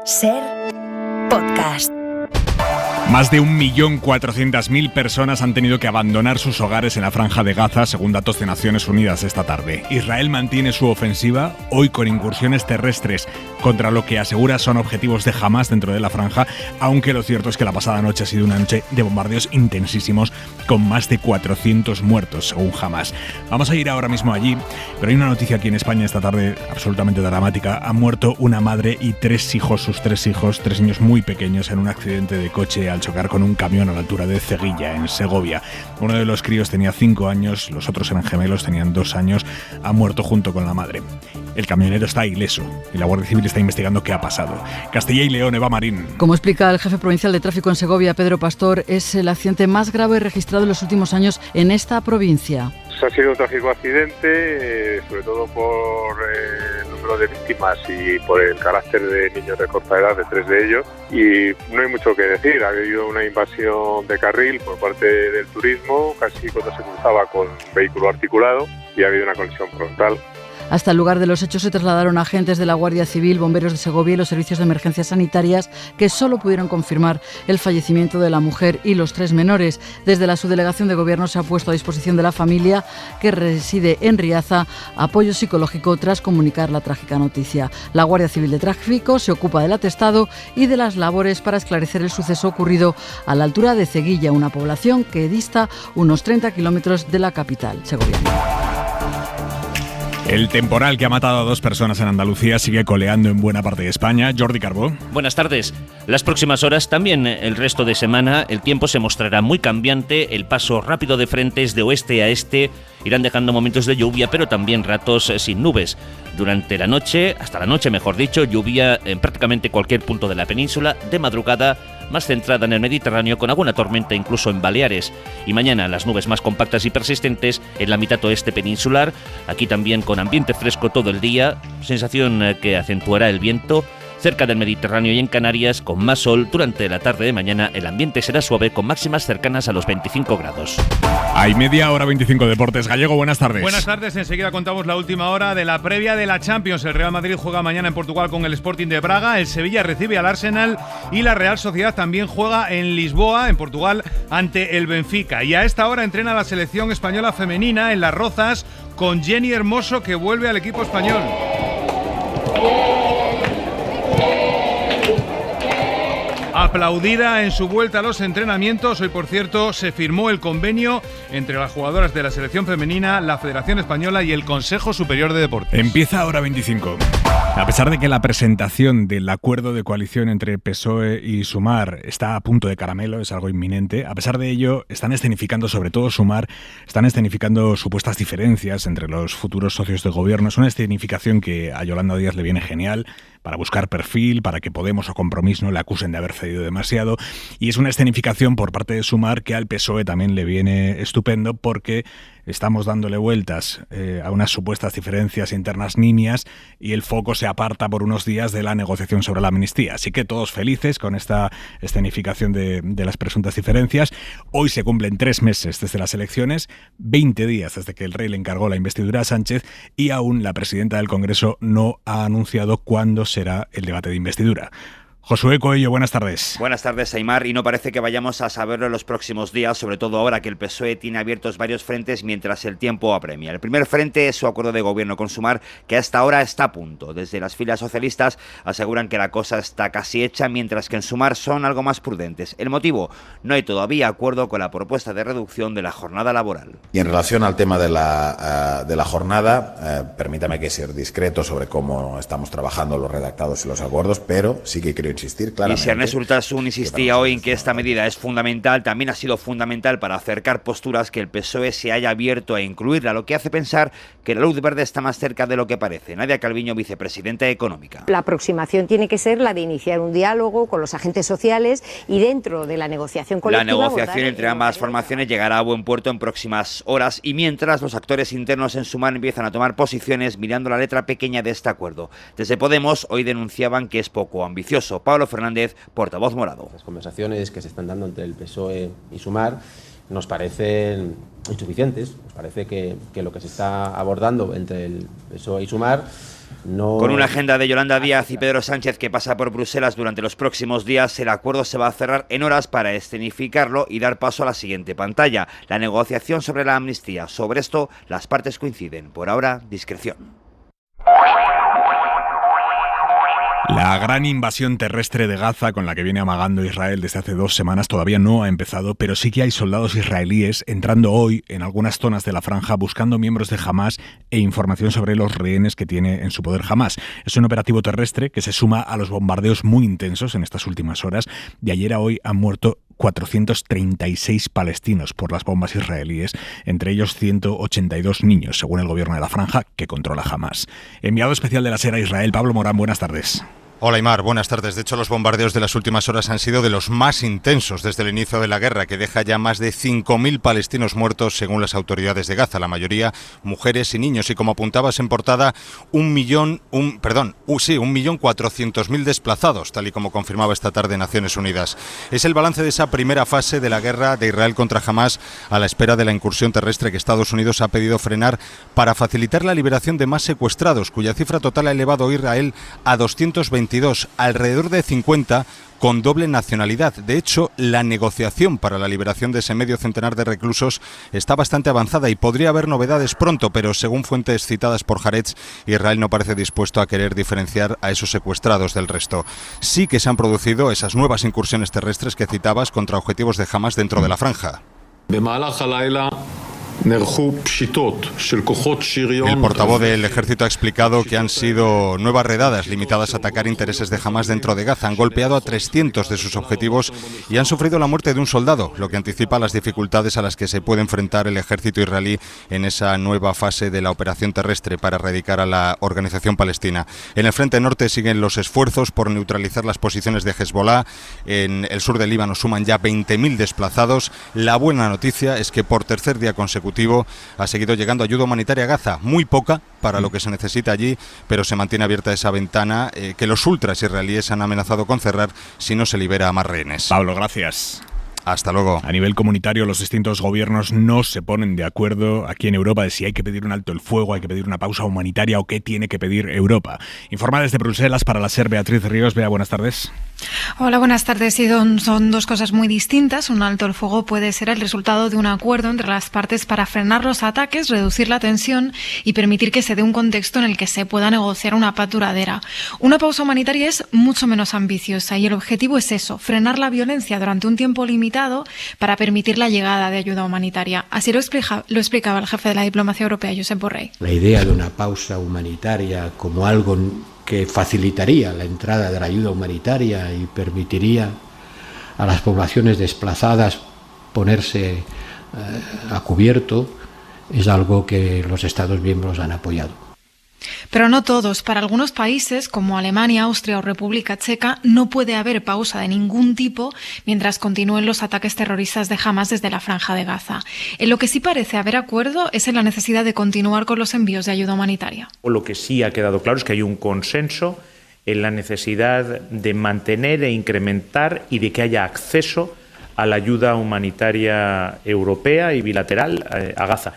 Ser Podcast. Más de 1.400.000 personas han tenido que abandonar sus hogares en la Franja de Gaza, según datos de Naciones Unidas esta tarde. Israel mantiene su ofensiva, hoy con incursiones terrestres contra lo que asegura son objetivos de Hamás dentro de la franja, aunque lo cierto es que la pasada noche ha sido una noche de bombardeos intensísimos con más de 400 muertos, según Hamás. Vamos a ir ahora mismo allí, pero hay una noticia aquí en España esta tarde absolutamente dramática. Ha muerto una madre y tres niños muy pequeños en un accidente de coche al chocar con un camión a la altura de Zeguilla, en Segovia. Uno de los críos tenía 5 años, los otros eran gemelos, tenían 2 años, ha muerto junto con la madre. El camionero está ileso y la Guardia Civil está investigando qué ha pasado. Castilla y León, Eva Marín. Como explica el jefe provincial de tráfico en Segovia, Pedro Pastor, es el accidente más grave registrado en los últimos años en esta provincia. Ha sido un trágico accidente, sobre todo por el número de víctimas y por el carácter de niños de corta edad, de 3 de ellos. Y no hay mucho que decir, ha habido una invasión de carril por parte del turismo, casi cuando se cruzaba con vehículo articulado, y ha habido una colisión frontal. Hasta el lugar de los hechos se trasladaron agentes de la Guardia Civil, bomberos de Segovia y los servicios de emergencias sanitarias, que solo pudieron confirmar el fallecimiento de la mujer y los 3 menores. Desde la subdelegación de gobierno se ha puesto a disposición de la familia, que reside en Riaza, apoyo psicológico tras comunicar la trágica noticia. La Guardia Civil de Tráfico se ocupa del atestado y de las labores para esclarecer el suceso ocurrido a la altura de Zeguilla, una población que dista unos 30 kilómetros de la capital segoviana. El temporal que ha matado a 2 personas en Andalucía sigue coleando en buena parte de España. Jordi Carbó. Buenas tardes. Las próximas horas, también el resto de semana, el tiempo se mostrará muy cambiante. El paso rápido de frentes de oeste a este irán dejando momentos de lluvia, pero también ratos sin nubes. Durante la noche, hasta la noche mejor dicho, lluvia en prácticamente cualquier punto de la península. De madrugada, más centrada en el Mediterráneo, con alguna tormenta incluso en Baleares. Y mañana las nubes más compactas y persistentes en la mitad oeste peninsular. Aquí también con ambiente fresco todo el día, sensación que acentuará el viento. Cerca del Mediterráneo y en Canarias, con más sol, durante la tarde de mañana el ambiente será suave con máximas cercanas a los 25 grados. Hay media hora 25 Deportes. Gallego, buenas tardes. Buenas tardes, enseguida contamos la última hora de la previa de la Champions. El Real Madrid juega mañana en Portugal con el Sporting de Braga, el Sevilla recibe al Arsenal y la Real Sociedad también juega en Lisboa, en Portugal, ante el Benfica. Y a esta hora entrena la selección española femenina en Las Rozas con Jenny Hermoso, que vuelve al equipo español. Aplaudida en su vuelta a los entrenamientos. Hoy, por cierto, se firmó el convenio entre las jugadoras de la selección femenina, la Federación Española y el Consejo Superior de Deportes. Empieza ahora 25. A pesar de que la presentación del acuerdo de coalición entre PSOE y Sumar está a punto de caramelo, es algo inminente, a pesar de ello están escenificando, sobre todo Sumar, están escenificando supuestas diferencias entre los futuros socios de gobierno. Es una escenificación que a Yolanda Díaz le viene genial para buscar perfil, para que Podemos o Compromís no le acusen de haber cedido demasiado, y es una escenificación por parte de Sumar que al PSOE también le viene estupendo, porque estamos dándole vueltas a unas supuestas diferencias internas nimias y el foco se aparta por unos días de la negociación sobre la amnistía. Así que todos felices con esta escenificación de las presuntas diferencias. Hoy se cumplen 3 meses desde las elecciones, 20 días desde que el rey le encargó la investidura a Sánchez, y aún la presidenta del Congreso no ha anunciado cuándo será el debate de investidura. Josué Coello, buenas tardes. Buenas tardes, Aimar, y no parece que vayamos a saberlo en los próximos días, sobre todo ahora que el PSOE tiene abiertos varios frentes mientras el tiempo apremia. El primer frente es su acuerdo de gobierno con Sumar, que hasta ahora está a punto. Desde las filas socialistas aseguran que la cosa está casi hecha, mientras que en Sumar son algo más prudentes. El motivo: no hay todavía acuerdo con la propuesta de reducción de la jornada laboral. Y en relación al tema de la jornada, permítame que ser discreto sobre cómo estamos trabajando los redactados y los acuerdos, pero sí que quiero insistir claramente. Y si Ernest Urtasun insistía hoy en que esta medida es fundamental, también ha sido fundamental para acercar posturas que el PSOE se haya abierto a incluirla, lo que hace pensar que la luz verde está más cerca de lo que parece. Nadia Calviño, vicepresidenta económica. La aproximación tiene que ser la de iniciar un diálogo con los agentes sociales y dentro de la negociación colectiva. La negociación entre ambas formaciones llegará a buen puerto en próximas horas, y mientras los actores internos en Sumar empiezan a tomar posiciones mirando la letra pequeña de este acuerdo. Desde Podemos hoy denunciaban que es poco ambicioso. Pablo Fernández, portavoz morado. Las conversaciones que se están dando entre el PSOE y Sumar nos parecen insuficientes. Nos parece que lo que se está abordando entre el PSOE y Sumar no... Con una agenda de Yolanda Díaz y Pedro Sánchez que pasa por Bruselas durante los próximos días, el acuerdo se va a cerrar en horas para escenificarlo y dar paso a la siguiente pantalla, la negociación sobre la amnistía. Sobre esto, las partes coinciden. Por ahora, discreción. La gran invasión terrestre de Gaza, con la que viene amagando Israel desde hace 2 semanas, todavía no ha empezado, pero sí que hay soldados israelíes entrando hoy en algunas zonas de la franja buscando miembros de Hamás e información sobre los rehenes que tiene en su poder Hamás. Es un operativo terrestre que se suma a los bombardeos muy intensos en estas últimas horas. De ayer a hoy han muerto 436 palestinos por las bombas israelíes, entre ellos 182 niños, según el gobierno de la franja que controla Hamás. Enviado especial de la SER a Israel, Pablo Morán, buenas tardes. Hola Aymar, buenas tardes. De hecho, los bombardeos de las últimas horas han sido de los más intensos desde el inicio de la guerra, que deja ya más de 5.000 palestinos muertos según las autoridades de Gaza, la mayoría mujeres y niños. Y como apuntabas en portada, 1.400.000 desplazados, tal y como confirmaba esta tarde Naciones Unidas. Es el balance de esa primera fase de la guerra de Israel contra Hamás a la espera de la incursión terrestre que Estados Unidos ha pedido frenar para facilitar la liberación de más secuestrados, cuya cifra total ha elevado Israel a 222, alrededor de 50 con doble nacionalidad. De hecho, la negociación para la liberación de ese medio centenar de reclusos está bastante avanzada y podría haber novedades pronto, pero según fuentes citadas por Haaretz, Israel no parece dispuesto a querer diferenciar a esos secuestrados del resto. Sí que se han producido esas nuevas incursiones terrestres que citabas contra objetivos de Hamás dentro de la franja. El portavoz del ejército ha explicado que han sido nuevas redadas limitadas a atacar intereses de Hamás dentro de Gaza. Han golpeado a 300 de sus objetivos y han sufrido la muerte de un soldado, lo que anticipa las dificultades a las que se puede enfrentar el ejército israelí en esa nueva fase de la operación terrestre para erradicar a la organización palestina. En el frente norte siguen los esfuerzos por neutralizar las posiciones de Hezbollah. En el sur del Líbano suman ya 20.000 desplazados. La buena noticia es que por tercer día consecutivo ha seguido llegando ayuda humanitaria a Gaza, muy poca para lo que se necesita allí, pero se mantiene abierta esa ventana que los ultras israelíes han amenazado con cerrar si no se libera a más rehenes. Pablo, gracias. Hasta luego. A nivel comunitario, los distintos gobiernos no se ponen de acuerdo aquí en Europa de si hay que pedir un alto el fuego, hay que pedir una pausa humanitaria o qué tiene que pedir Europa. Informa desde Bruselas para la SER Beatriz Ríos. Bea, buenas tardes. Hola, buenas tardes. Sí, son dos cosas muy distintas. Un alto el fuego puede ser el resultado de un acuerdo entre las partes para frenar los ataques, reducir la tensión y permitir que se dé un contexto en el que se pueda negociar una paz duradera. Una pausa humanitaria es mucho menos ambiciosa y el objetivo es eso, frenar la violencia durante un tiempo limitado para permitir la llegada de ayuda humanitaria. Así lo explicaba el jefe de la diplomacia europea, Josep Borrell. La idea de una pausa humanitaria como algo que facilitaría la entrada de la ayuda humanitaria y permitiría a las poblaciones desplazadas ponerse a cubierto es algo que los Estados miembros han apoyado. Pero no todos. Para algunos países, como Alemania, Austria o República Checa, no puede haber pausa de ningún tipo mientras continúen los ataques terroristas de Hamás desde la Franja de Gaza. En lo que sí parece haber acuerdo es en la necesidad de continuar con los envíos de ayuda humanitaria. Lo que sí ha quedado claro es que hay un consenso en la necesidad de mantener e incrementar y de que haya acceso a la ayuda humanitaria europea y bilateral a Gaza.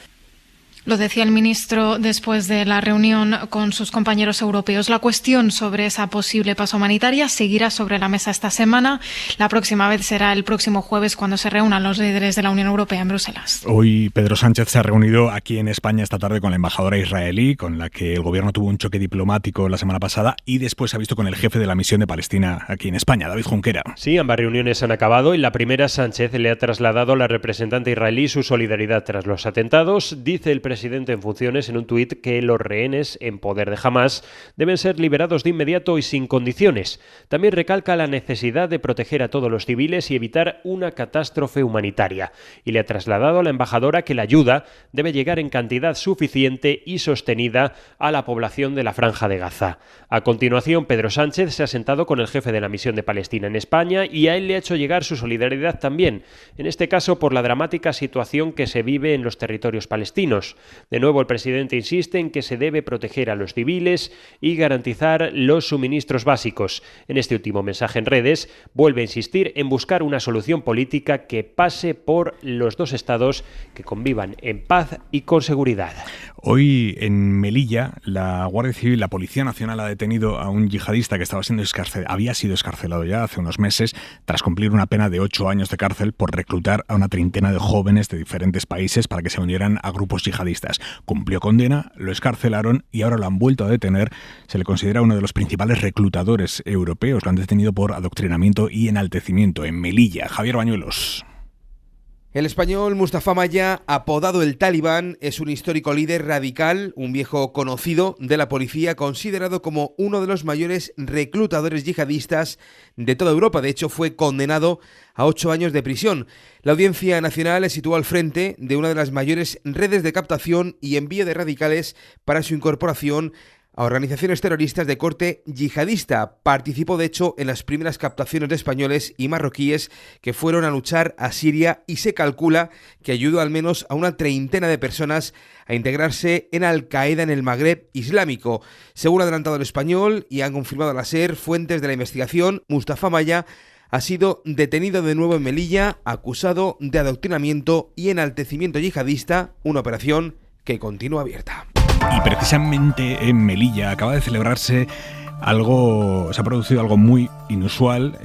Lo decía el ministro después de la reunión con sus compañeros europeos. La cuestión sobre esa posible pausa humanitaria seguirá sobre la mesa esta semana. La próxima vez será el próximo jueves cuando se reúnan los líderes de la Unión Europea en Bruselas. Hoy Pedro Sánchez se ha reunido aquí en España esta tarde con la embajadora israelí, con la que el gobierno tuvo un choque diplomático la semana pasada, y después se ha visto con el jefe de la misión de Palestina aquí en España, David Junquera. Sí, ambas reuniones han acabado y la primera Sánchez le ha trasladado a la representante israelí su solidaridad tras los atentados. Dice el presidente en funciones en un tuit que los rehenes en poder de Hamás deben ser liberados de inmediato y sin condiciones. También recalca la necesidad de proteger a todos los civiles y evitar una catástrofe humanitaria. Y le ha trasladado a la embajadora que la ayuda debe llegar en cantidad suficiente y sostenida a la población de la Franja de Gaza. A continuación, Pedro Sánchez se ha sentado con el jefe de la misión de Palestina en España y a él le ha hecho llegar su solidaridad también, en este caso por la dramática situación que se vive en los territorios palestinos. De nuevo, el presidente insiste en que se debe proteger a los civiles y garantizar los suministros básicos. En este último mensaje en redes, vuelve a insistir en buscar una solución política que pase por los dos estados que convivan en paz y con seguridad. Hoy en Melilla, la Guardia Civil, la Policía Nacional, ha detenido a un yihadista que había sido excarcelado ya hace unos meses tras cumplir una pena de 8 años de cárcel por reclutar a una treintena de jóvenes de diferentes países para que se unieran a grupos yihadistas. Cumplió condena, lo excarcelaron y ahora lo han vuelto a detener. Se le considera uno de los principales reclutadores europeos. Lo han detenido por adoctrinamiento y enaltecimiento en Melilla. Javier Bañuelos. El español Mustafa Maya, apodado el Talibán, es un histórico líder radical, un viejo conocido de la policía, considerado como uno de los mayores reclutadores yihadistas de toda Europa. De hecho, fue condenado a 8 años de prisión. La Audiencia Nacional le situó al frente de una de las mayores redes de captación y envío de radicales para su incorporación a organizaciones terroristas de corte yihadista. Participó, de hecho, en las primeras captaciones de españoles y marroquíes que fueron a luchar a Siria y se calcula que ayudó al menos a una treintena de personas a integrarse en Al-Qaeda en el Magreb islámico. Según ha adelantado el español y han confirmado a la SER fuentes de la investigación, Mustafa Maya ha sido detenido de nuevo en Melilla, acusado de adoctrinamiento y enaltecimiento yihadista, una operación que continúa abierta. Y precisamente en Melilla acaba de celebrarse se ha producido algo muy inusual.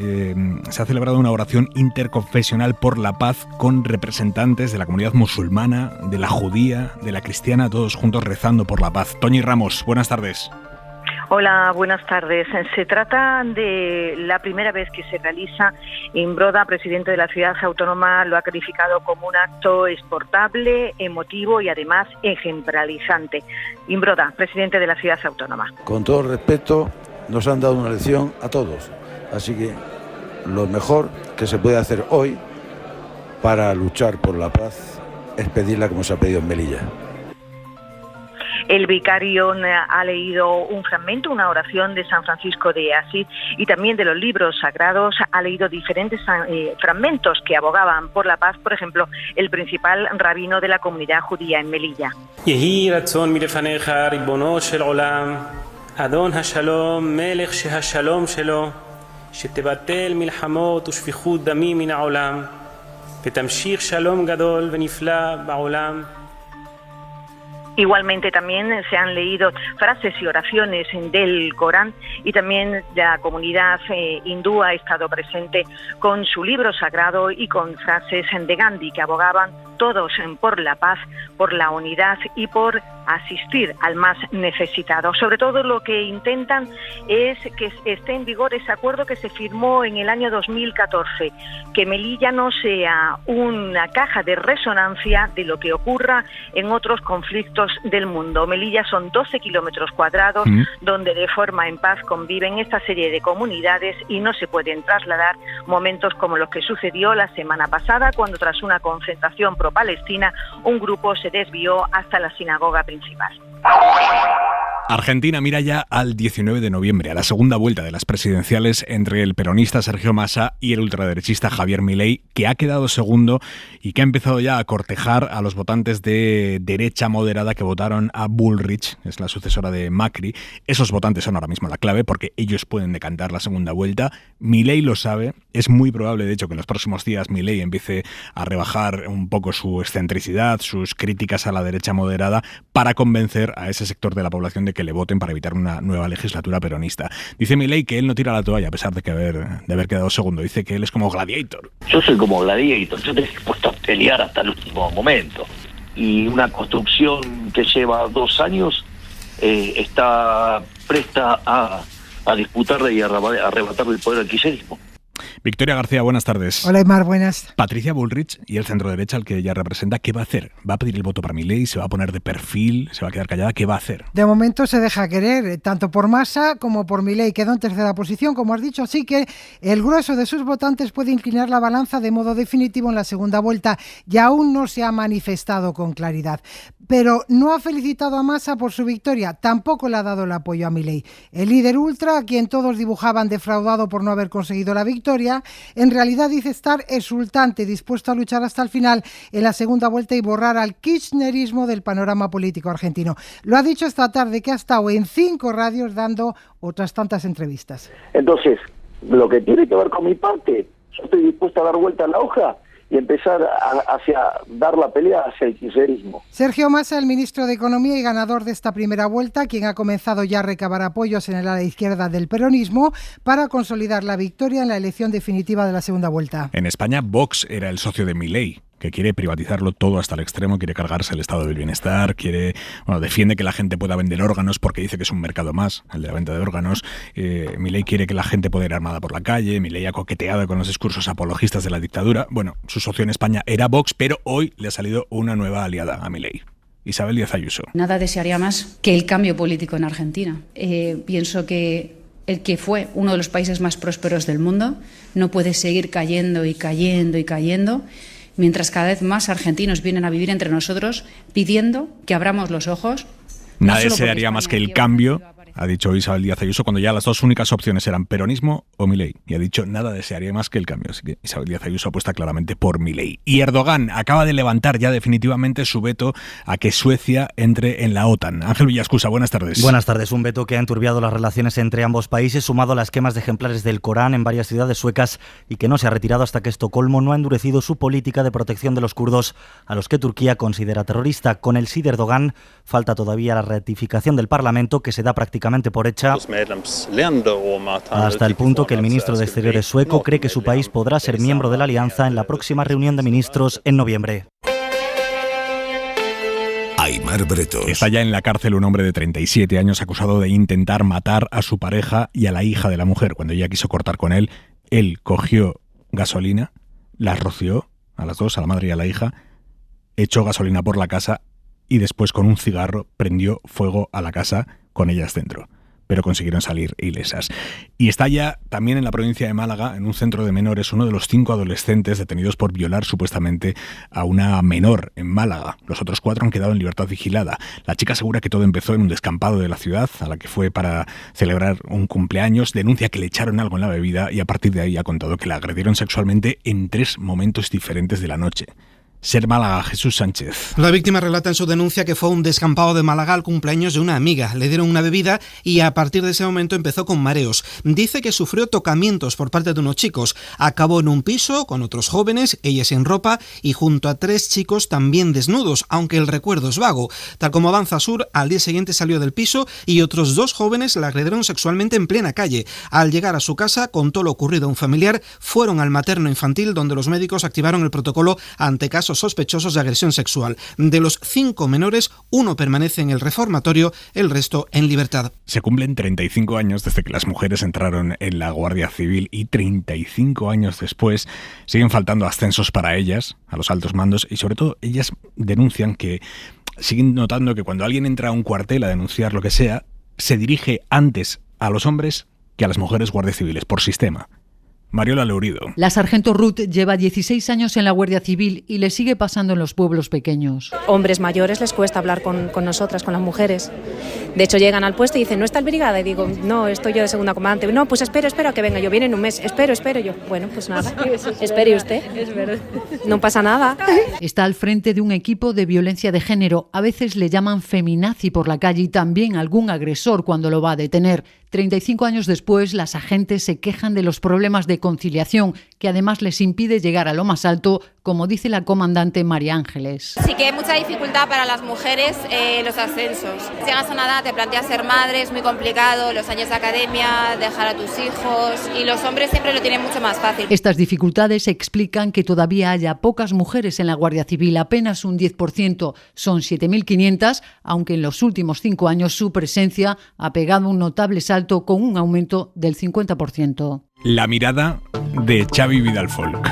Se ha celebrado una oración interconfesional por la paz con representantes de la comunidad musulmana, de la judía, de la cristiana, todos juntos rezando por la paz. Toñi Ramos, buenas tardes. Hola, buenas tardes. Se trata de la primera vez que se realiza. Imbroda, presidente de la ciudad autónoma, lo ha calificado como un acto exportable, emotivo y además ejemplarizante. Imbroda, presidente de la ciudad autónoma. Con todo respeto, nos han dado una lección a todos. Así que lo mejor que se puede hacer hoy para luchar por la paz es pedirla como se ha pedido en Melilla. El vicario ha leído un fragmento, una oración de San Francisco de Asís y también de los libros sagrados. Ha leído diferentes fragmentos que abogaban por la paz, por ejemplo, el principal rabino de la comunidad judía en Melilla. יהי רצון מלפניך ריבונו של עולם, אדון השלום, מלך שהשלום שלו, שתבטל מלחמות ושפיכות דמים מן העולם, ותמשיך שלום גדול ונפלא בעולם. Igualmente también se han leído frases y oraciones del Corán y también la comunidad hindú ha estado presente con su libro sagrado y con frases de Gandhi que abogaban todos por la paz, por la unidad y por asistir al más necesitado. Sobre todo lo que intentan es que esté en vigor ese acuerdo que se firmó en el año 2014, que Melilla no sea una caja de resonancia de lo que ocurra en otros conflictos del mundo. Melilla son 12 kilómetros cuadrados donde de forma en paz conviven esta serie de comunidades y no se pueden trasladar momentos como los que sucedió la semana pasada cuando tras una concentración pro-palestina un grupo se desvió hasta la sinagoga principal. Argentina mira ya al 19 de noviembre, a la segunda vuelta de las presidenciales entre el peronista Sergio Massa y el ultraderechista Javier Milei, que ha quedado segundo y que ha empezado ya a cortejar a los votantes de derecha moderada que votaron a Bullrich, es la sucesora de Macri. Esos votantes son ahora mismo la clave porque ellos pueden decantar la segunda vuelta. Milei lo sabe, es muy probable de hecho que en los próximos días Milei empiece a rebajar un poco su excentricidad, sus críticas a la derecha moderada para convencer a ese sector de la población de que le voten para evitar una nueva legislatura peronista. Dice Milei que él no tira la toalla a pesar de haber quedado segundo. Dice que él es como Gladiator. Yo soy como Gladiator, yo estoy dispuesto a pelear hasta el último momento. Y una construcción que lleva 2 años está presta a disputarle y a arrebatarle el poder al kirchnerismo. Victoria García, buenas tardes. Hola, Aymar, buenas. Patricia Bullrich y el centro derecha, al que ella representa, ¿qué va a hacer? ¿Va a pedir el voto para Milei? ¿Se va a poner de perfil? ¿Se va a quedar callada? ¿Qué va a hacer? De momento se deja querer, tanto por Massa como por Milei. Quedó en tercera posición, como has dicho, así que el grueso de sus votantes puede inclinar la balanza de modo definitivo en la segunda vuelta y aún no se ha manifestado con claridad. Pero no ha felicitado a Massa por su victoria, tampoco le ha dado el apoyo a Milei. El líder ultra, a quien todos dibujaban defraudado por no haber conseguido la victoria, victoria, en realidad dice estar exultante, dispuesto a luchar hasta el final en la segunda vuelta y borrar al kirchnerismo del panorama político argentino. Lo ha dicho esta tarde, que ha estado en 5 radios dando otras tantas entrevistas. Entonces, lo que tiene que ver con mi parte, yo estoy dispuesto a dar vuelta a la hoja y empezar dar la pelea hacia el kirchnerismo. Sergio Massa, el ministro de Economía y ganador de esta primera vuelta, quien ha comenzado ya a recabar apoyos en el ala izquierda del peronismo para consolidar la victoria en la elección definitiva de la segunda vuelta. En España, Vox era el socio de Milei, que quiere privatizarlo todo hasta el extremo, quiere cargarse el estado del bienestar, defiende que la gente pueda vender órganos porque dice que es un mercado más, el de la venta de órganos. Milei quiere que la gente pueda ir armada por la calle. Milei ha coqueteado con los discursos apologistas de la dictadura. Bueno, su socio en España era Vox, pero hoy le ha salido una nueva aliada a Milei. Isabel Díaz Ayuso. Nada desearía más que el cambio político en Argentina. Pienso que el que fue uno de los países más prósperos del mundo no puede seguir cayendo y cayendo y cayendo, mientras cada vez más argentinos vienen a vivir entre nosotros pidiendo que abramos los ojos. Nadie se haría más que el cambio, ha dicho Isabel Díaz Ayuso, cuando ya las dos únicas opciones eran peronismo o Milei. Y ha dicho, nada desearía más que el cambio. Así que Isabel Díaz Ayuso apuesta claramente por Milei. Y Erdogan acaba de levantar ya definitivamente su veto a que Suecia entre en la OTAN. Ángel Villascusa, buenas tardes. Buenas tardes. Un veto que ha enturbiado las relaciones entre ambos países, sumado a las quemas de ejemplares del Corán en varias ciudades suecas, y que no se ha retirado hasta que Estocolmo no ha endurecido su política de protección de los kurdos, a los que Turquía considera terrorista. Con el sí de Erdogan falta todavía la ratificación del Parlamento, que se da prácticamente por hecha, hasta el punto que el ministro de Exteriores sueco cree que su país podrá ser miembro de la alianza en la próxima reunión de ministros en noviembre. Aimar Bretos. Está ya en la cárcel un hombre de 37 años acusado de intentar matar a su pareja y a la hija de la mujer. Cuando ella quiso cortar con él, él cogió gasolina, las roció a las dos, a la madre y a la hija, echó gasolina por la casa y después con un cigarro prendió fuego a la casa con ellas dentro. Pero consiguieron salir ilesas. Y está ya también en la provincia de Málaga, en un centro de menores, uno de los 5 adolescentes detenidos por violar supuestamente a una menor en Málaga. Los otros 4 han quedado en libertad vigilada. La chica asegura que todo empezó en un descampado de la ciudad, a la que fue para celebrar un cumpleaños. Denuncia que le echaron algo en la bebida y a partir de ahí ha contado que la agredieron sexualmente en 3 momentos diferentes de la noche. Ser Málaga, Jesús Sánchez. La víctima relata en su denuncia que fue un descampado de Málaga al cumpleaños de una amiga. Le dieron una bebida y a partir de ese momento empezó con mareos. Dice que sufrió tocamientos por parte de unos chicos. Acabó en un piso con otros jóvenes, ella sin ropa y junto a 3 chicos también desnudos, aunque el recuerdo es vago. Tal como avanza Sur, al día siguiente salió del piso y otros 2 jóvenes la agredieron sexualmente en plena calle. Al llegar a su casa, contó lo ocurrido a un familiar, fueron al materno infantil donde los médicos activaron el protocolo ante casos sospechosos de agresión sexual. De los 5 menores, 1 permanece en el reformatorio, el resto en libertad. Se cumplen 35 años desde que las mujeres entraron en la Guardia Civil y 35 años después siguen faltando ascensos para ellas, a los altos mandos, y sobre todo ellas denuncian que siguen notando que cuando alguien entra a un cuartel a denunciar lo que sea, se dirige antes a los hombres que a las mujeres guardias civiles, por sistema. Mariola Leurido. La sargento Ruth lleva 16 años en la Guardia Civil y le sigue pasando en los pueblos pequeños. Hombres mayores les cuesta hablar con nosotras, con las mujeres. De hecho, llegan al puesto y dicen, ¿no está el brigada? Y digo, no, estoy yo de segunda comandante. No, pues espero a que venga yo. Viene en un mes. Espero yo. Bueno, pues nada. Espere usted. Es verdad. No pasa nada. Está al frente de un equipo de violencia de género. A veces le llaman feminazi por la calle y también algún agresor cuando lo va a detener. 35 años después, las agentes se quejan de los problemas de conciliación, que además les impide llegar a lo más alto, como dice la comandante María Ángeles. Sí que hay mucha dificultad para las mujeres los ascensos. Si llegas a una edad, te planteas ser madre, es muy complicado, los años de academia, dejar a tus hijos, y los hombres siempre lo tienen mucho más fácil. Estas dificultades explican que todavía haya pocas mujeres en la Guardia Civil, apenas un 10%, son 7.500, aunque en los últimos 5 años su presencia ha pegado un notable salto con un aumento del 50%. La mirada de Xavi Vidal Folk.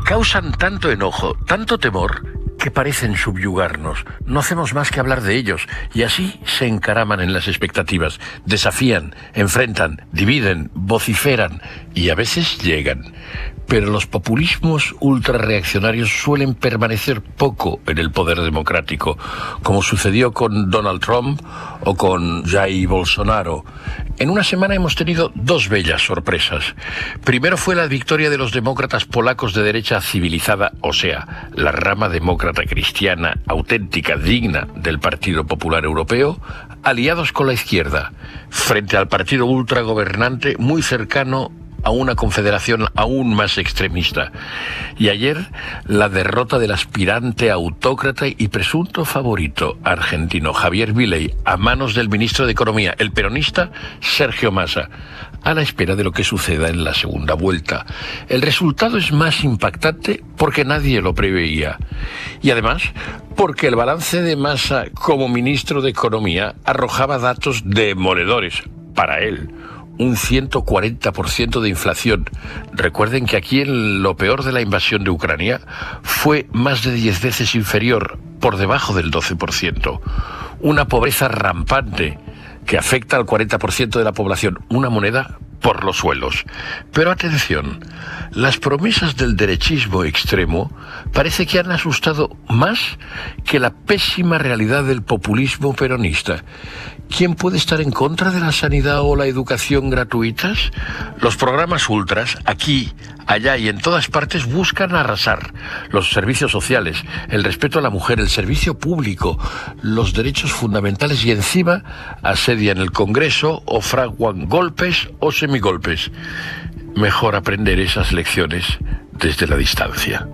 Causan tanto enojo, tanto temor, que parecen subyugarnos. No hacemos más que hablar de ellos y así se encaraman en las expectativas, desafían, enfrentan, dividen, vociferan y a veces llegan. pero los populismos ultrarreaccionarios suelen permanecer poco en el poder democrático, como sucedió con Donald Trump o con Jair Bolsonaro. En una semana hemos tenido dos bellas sorpresas. Primero fue la victoria de los demócratas polacos de derecha civilizada, o sea, la rama demócrata cristiana, auténtica, digna del Partido Popular Europeo, aliados con la izquierda, frente al partido ultragobernante muy cercano a una confederación aún más extremista. Y ayer, la derrota del aspirante autócrata y presunto favorito argentino Javier Milei a manos del ministro de Economía, el peronista Sergio Massa, a la espera de lo que suceda en la segunda vuelta. El resultado es más impactante porque nadie lo preveía. Y además, porque el balance de Massa como ministro de Economía arrojaba datos demoledores para él. Un 140% de inflación. Recuerden que aquí en lo peor de la invasión de Ucrania fue más de 10 veces inferior, por debajo del 12%. Una pobreza rampante que afecta al 40% de la población. Una moneda por los suelos. Pero atención, las promesas del derechismo extremo parece que han asustado más que la pésima realidad del populismo peronista. ¿Quién puede estar en contra de la sanidad o la educación gratuitas? Los programas ultras, aquí, allá y en todas partes, buscan arrasar los servicios sociales, el respeto a la mujer, el servicio público, los derechos fundamentales y encima asedian el Congreso o fraguan golpes o semigolpes. Mejor aprender esas lecciones desde la distancia.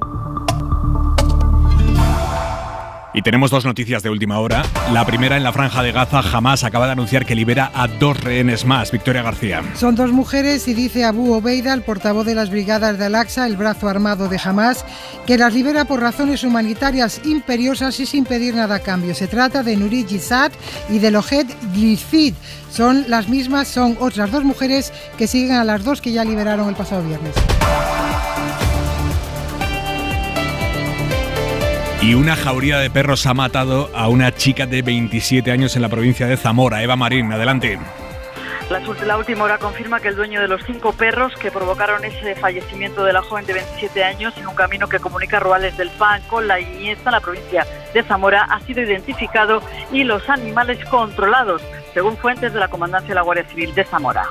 Y tenemos dos noticias de última hora. La primera, en la Franja de Gaza, Hamás acaba de anunciar que libera a 2 rehenes más. Victoria García. Son 2 mujeres y dice Abu Obeida, el portavoz de las brigadas de Al-Aqsa, el brazo armado de Hamás, que las libera por razones humanitarias imperiosas y sin pedir nada a cambio. Se trata de Nurit Yizad y de Lohed Glifid. Son las mismas, son otras 2 mujeres que siguen a las 2 que ya liberaron el pasado viernes. Y una jauría de perros ha matado a una chica de 27 años en la provincia de Zamora. Eva Marín, adelante. La última hora confirma que el dueño de los 5 perros que provocaron ese fallecimiento de la joven de 27 años en un camino que comunica Ruales del Pan con la Iniesta, en la provincia de Zamora, ha sido identificado y los animales controlados, según fuentes de la Comandancia de la Guardia Civil de Zamora.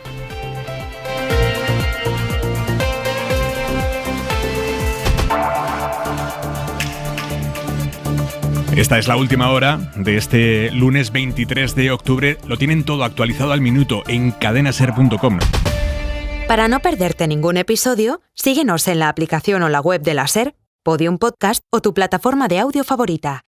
Esta es la última hora de este lunes 23 de octubre. Lo tienen todo actualizado al minuto en cadenaser.com. Para no perderte ningún episodio, síguenos en la aplicación o la web de la SER, Podium Podcast o tu plataforma de audio favorita.